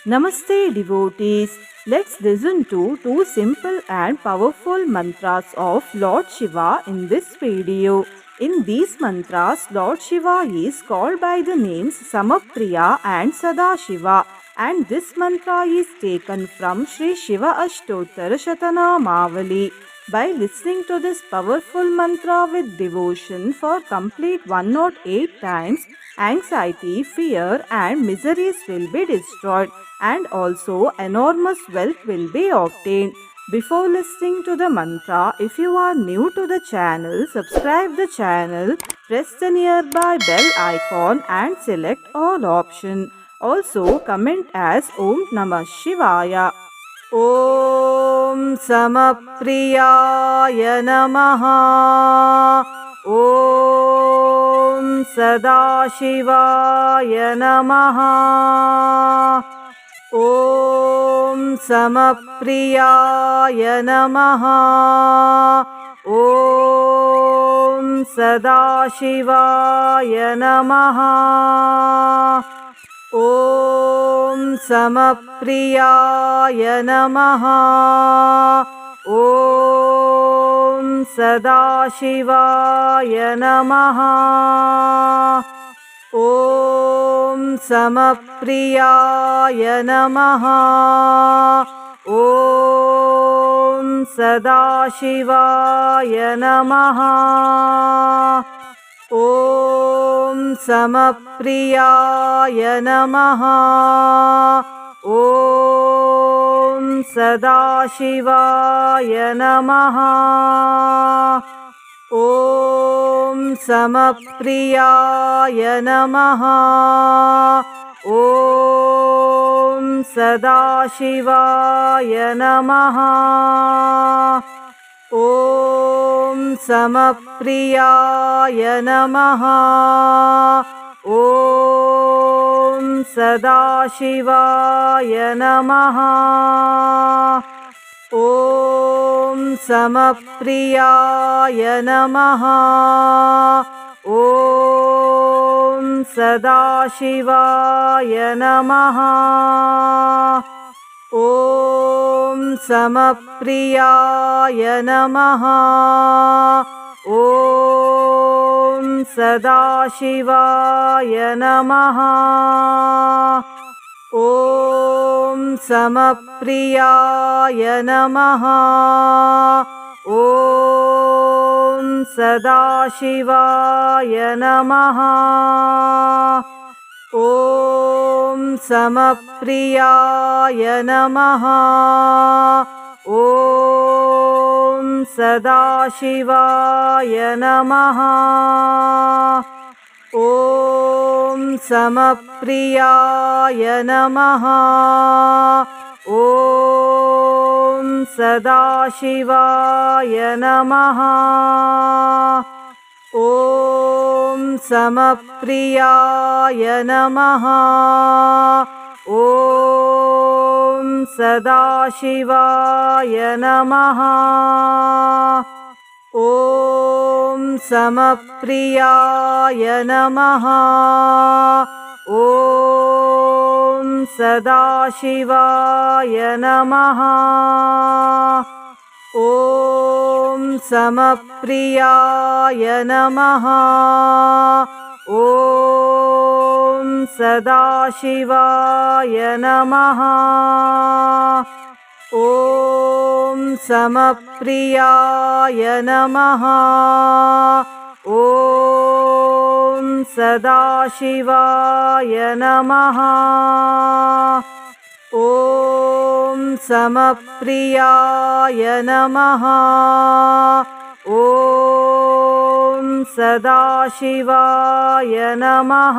Namaste devotees. Let's listen to two simple and powerful mantras of Lord Shiva in this video. In these mantras, Lord Shiva is called by the names Samapriya and Sadashiva, and this mantra is taken from Sri Shiva Ashtottara Shatanamavali. By listening to this powerful mantra with devotion for complete 108 times, anxiety, fear, and miseries will be destroyed, and also enormous wealth will be obtained. Before listening to the mantra, if you are new to the channel, subscribe the channel, press the nearby bell icon and select all option. Also comment as Om Namah Shivaya. ॐ समप्रियाय नमः। ॐ सदाशिवाय नमः। ॐ समप्रियाय नमः। ॐ सदाशिवाय नमः। ॐ समप्रियाय नमः। ॐ सदाशिवाय नमः। ॐ समप्रियाय नमः। ॐ सदाशिवाय नमः। ॐ समप्रियाय नमः। ॐ सदाशिवाय नमः। ॐ समप्रियाय नमः। ॐ सदाशिवाय नमः। ॐ समप्रियाय नमः। ॐ सदाशिवाय नमः। ॐ समप्रियाय नमः। ॐ सदाशिवाय नमः। ॐ समप्रियाय नमः। ॐ सदाशिवाय नमः। ॐ समप्रियाय नमः। ॐ सदाशिवाय नमः। ॐ समप्रियाय नमः। ॐ सदाशिवाय नमः। ॐ समप्रियाय नमः। ॐ सदाशिवाय नमः। ॐ समप्रियाय नमः। ॐ सदाशिवाय नमः। ॐ समप्रियाय नमः। ॐ सदाशिवाय नमः। ॐ समप्रियाय नमः। ॐ सदाशिवाय नमः। ॐ समप्रियाय नमः। ॐ सदाशिवाय नमः। ॐ समप्रियाय नमः। ॐ सदाशिवाय नमः।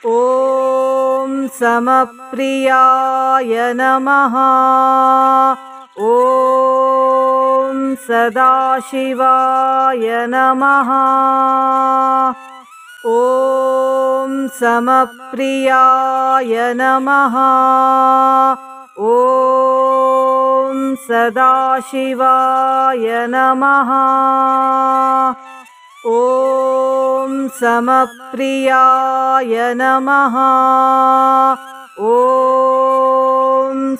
ॐ समप्रियाय नमः। ॐ सदाशिवाय नमः। ॐ समप्रियाय नमः। ॐ सदाशिवाय नमः। ॐ समप्रियाय नमः।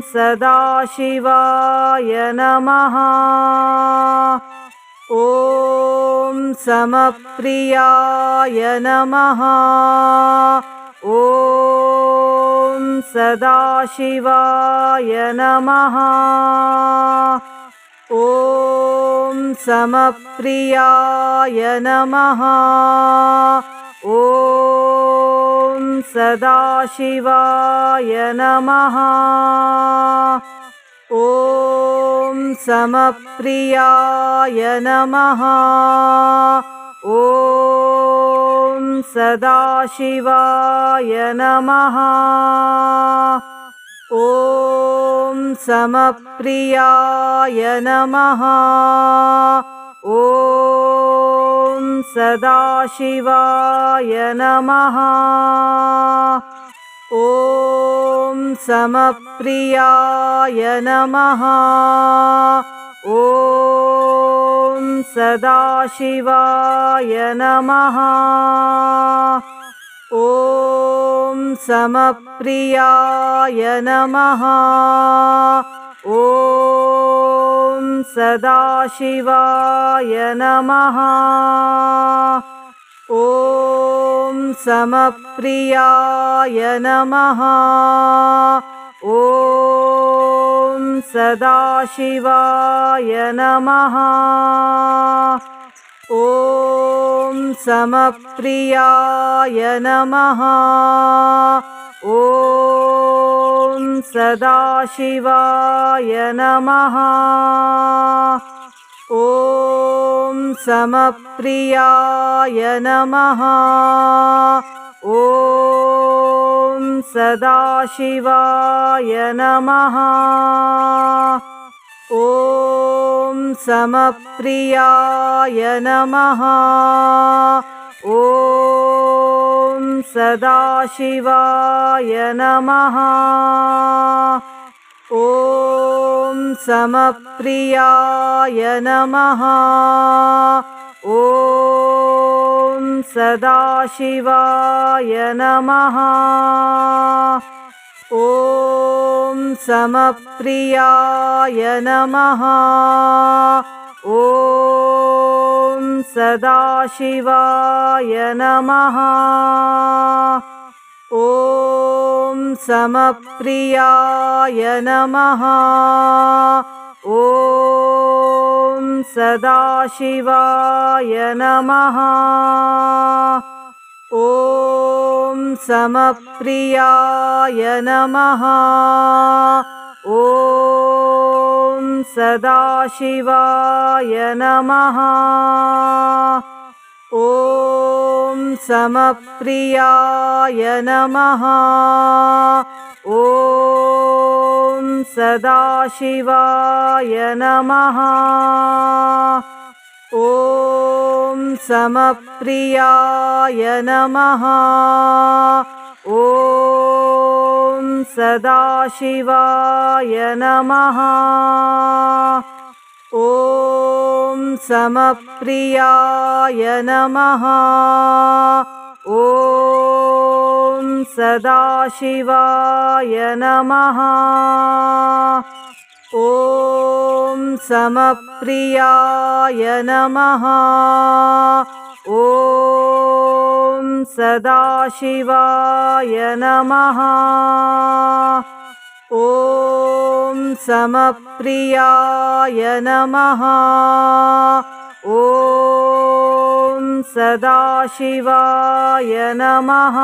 सदाशिवाय नमः। ॐ समप्रियाय नमः। ॐ सदाशिवाय नमः। ॐ समप्रियाय नमः। ॐ सदाशिवाय नमः। ॐ समप्रियाय नमः। ॐ सदाशिवाय नमः। ॐ समप्रियाय नमः। ॐ सदाशिवाय नमः। ॐ समप्रियाय नमः। ॐ सदाशिवाय नमः। ॐ समप्रियाय नमः। ॐ सदाशिवाय नमः। ॐ समप्रियाय नमः। ॐ सदाशिवाय नमः। ॐ समप्रियाय नमः। ॐ सदाशिवाय नमः। ॐ समप्रियाय नमः। ॐ सदाशिवाय नमः। ॐ समप्रियाय नमः। ॐ सदाशिवाय नमः। ॐ समप्रियाय नमः। ॐ सदाशिवाय नमः। ॐ समप्रियाय नमः। ॐ सदाशिवाय नमः। ॐ समप्रियाय नमः। ॐ सदाशिवाय नमः। ॐ समप्रियाय नमः। ॐ सदाशिवाय नमः। ॐ समप्रियाय नमः। ॐ सदाशिवाय नमः। ॐ समप्रियाय नमः। ॐ सदाशिवाय नमः। ॐ समप्रियाय नमः। ॐ सदाशिवाय नमः। ॐ समप्रियाय नमः। ॐ सदाशिवाय नमः। ॐ समप्रियाय नमः। ॐ सदाशिवाय नमः।